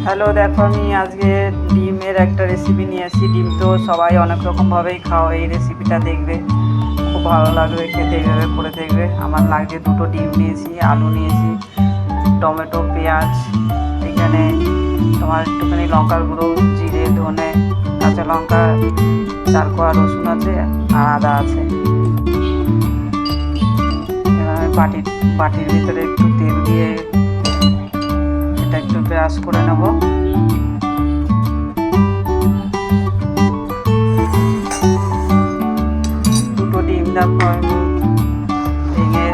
Hello, দেখো আমি আজকে ডিমের একটা রেসিপি নিয়ে আসি। ডিম তো সবাই অনেক রকমভাবেই খাও, এই রেসিপিটা দেখবে, খুব ভালো লাগবে খেতে। এইভাবে করে দেখবে। আমার লাগছে দুটো ডিম নিয়েছি, আলু নিয়েছি, টমেটো, পেঁয়াজ, এখানে তোমার একটুখানি লঙ্কার গুঁড়ো, জিরে, ধনে, কাঁচা লঙ্কা, 4 কোয়া রসুন আছে, আর আদা আছে। এবার বাটির ভিতরে একটু তেল দিয়ে এটা একটু ব্রাশ করে নেব। দুটো ডিম দেখো আমি ভেঙে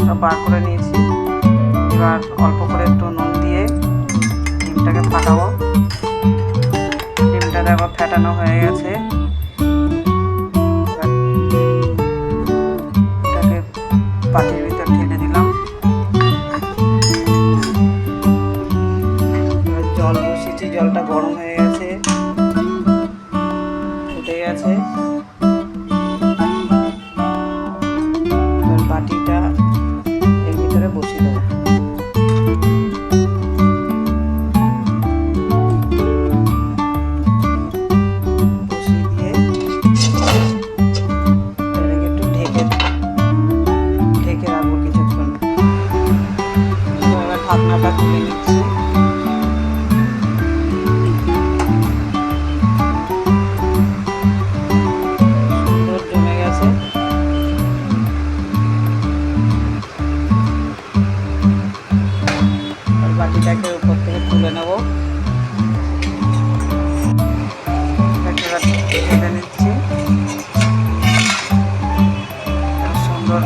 সব বার করে নিয়েছি। এবার অল্প করে একটু নুন দিয়ে ডিমটাকে ফাটাবো। ডিমটা দেখো ফেটানো হয়ে গেছে। এটাকে বাটির ভিতর ঢেলে দিলাম। এবার জল বসিয়েছি, জলটা গরম হয়ে গেছে, ফুটে গেছে। এবার বাটিটা এর ভিতরে বসিয়ে দেবো। বসিয়ে দিয়ে এটাকে একটু ঢেকে রাখবো কিছুক্ষণ। এবার ঢাকনাটা তুলে নিচ্ছি। সুন্দর জমে গেছে। বাটিটাকে উপর থেকে তুলে নেব। ঢেলে নিচ্ছি। সুন্দর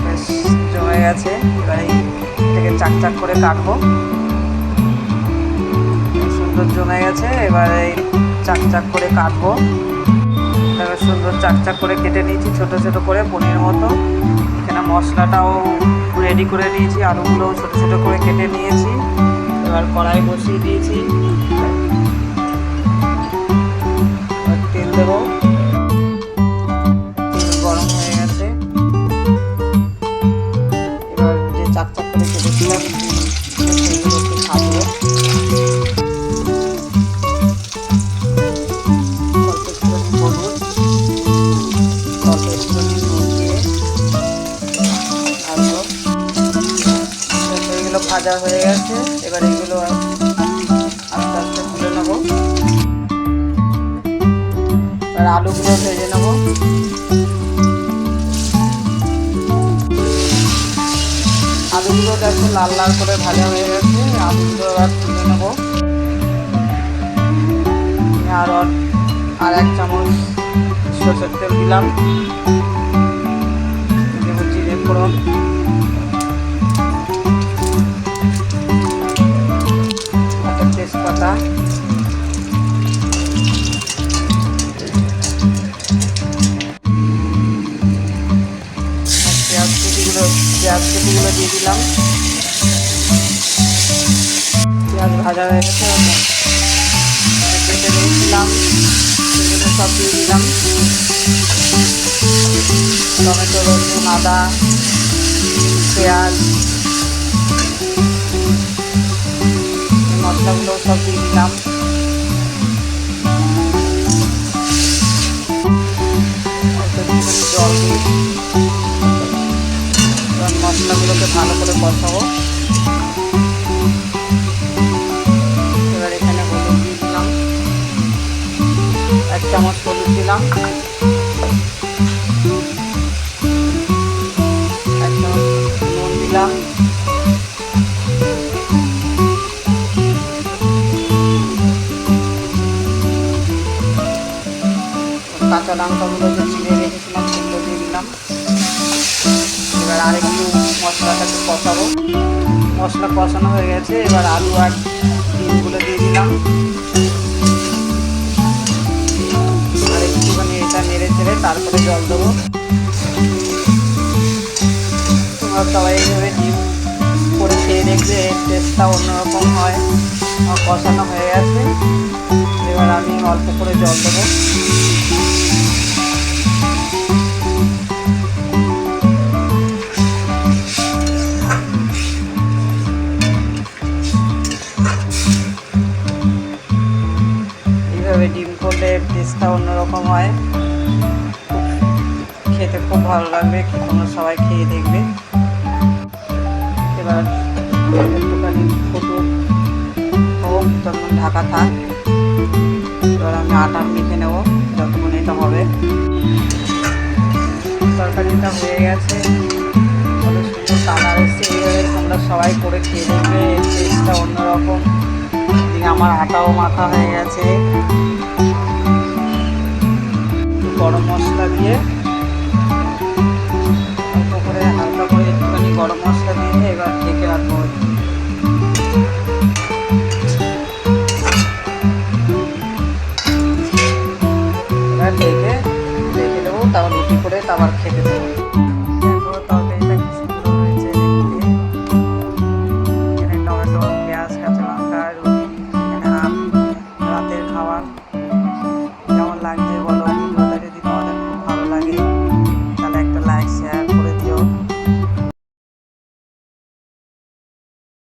বেশ জমে গেছে। এবার এটাকে চাক করে কাটবো। সুন্দর জমে গেছে। এবার এই চাক করে কাটবো। এবার সুন্দর চাক করে কেটে নিয়েছি ছোট ছোট করে, পনির মতো। এখানে মশলাটাও রেডি করে নিয়েছি, আলুগুলোও ছোট ছোট করে কেটে নিয়েছি। এবার কড়াই বসিয়ে দিয়েছি, তেল দেবো। তেল গরম হয়ে গেছে। এবার যে চাক করে কেটেছিলাম সেইগুলো একটু ভাজবো। অল্প একটুখানি হলুদ, অল্প একটুখানি নুন দিয়ে ভাজবো। এগুলো ভাজা হয়ে গেছে। এবার এগুলো আস্তে আস্তে তুলে নেবো। এবার আলুগুলো ভেজে নেবো। আলুগুলো দেখো লাল লাল করে ভাজা হয়ে গেছে। আলুগুলো এবার তুলে নেবো। আর 1 চামচ সরষের তেল দিলাম। দেবো জিরে ফোড়ন, একটা তেজপাতা, পেঁয়াজ কুচিগুলো দিয়ে দিলাম। পেঁয়াজ ভাজা হয়ে গেছে। কেটে নিয়েছিলাম সেগুলো সব দিয়ে দিলাম। টমেটো, রসুন, আদা, পেঁয়াজ, মশলাগুলো সব দিয়ে দিলাম। জল দিয়ে মশলাগুলোকে ভালো করে কষাবো। এবার এখানে হলুদ দিয়ে দিলাম, 1 চামচ হলুদ দিলাম, 1 চামচ নুন দিলাম, কাঁচা লঙ্কাগুলো যে চিড়ে রেখেছিলাম সেগুলো দিয়ে দিলাম। এবার আরেকটু মশলাটাকে কষাবো। মশলা কষানো হয়ে গেছে। এবার আলু আর ডিমগুলো দিয়ে দিলাম। আর একটুখানি এটা নেড়ে ছেড়ে তারপরে জল দেবো। তোমরা সবাই এইভাবে ডিম করে খেয়ে দেখবে, টেস্টটা অন্যরকম হয়। কষানো হয়ে গেছে। এবার আমি অল্প করে জল দেবো। এর টেস্টটা অন্যরকম হয়, খেতে খুব ভালো লাগবে। তোমরা সবাই খেয়ে দেখবে। এবার একটুখানি ফুটুক হোক, তখন ঢাকা থাক। এবার আমি আটা মেখে নেবো যতক্ষণ এটা হবে। তরকারিটা হয়ে গেছে, অনেক সুন্দর কালার এসছে। এইভাবে তোমরা সবাই করে খেয়ে দেখবে, এর টেস্টটা অন্যরকম। এদিকে আমার আটাও মাখা হয়ে গেছে। গরম মশলা দিয়ে অল্প করে হালকা করে একটুখানি গরম মশলা দিয়ে এবার ঢেকে রাখবো। এবার ঢেকে রেখে দেবো, তারপর রুটি করে তারপর খেতে দেবো।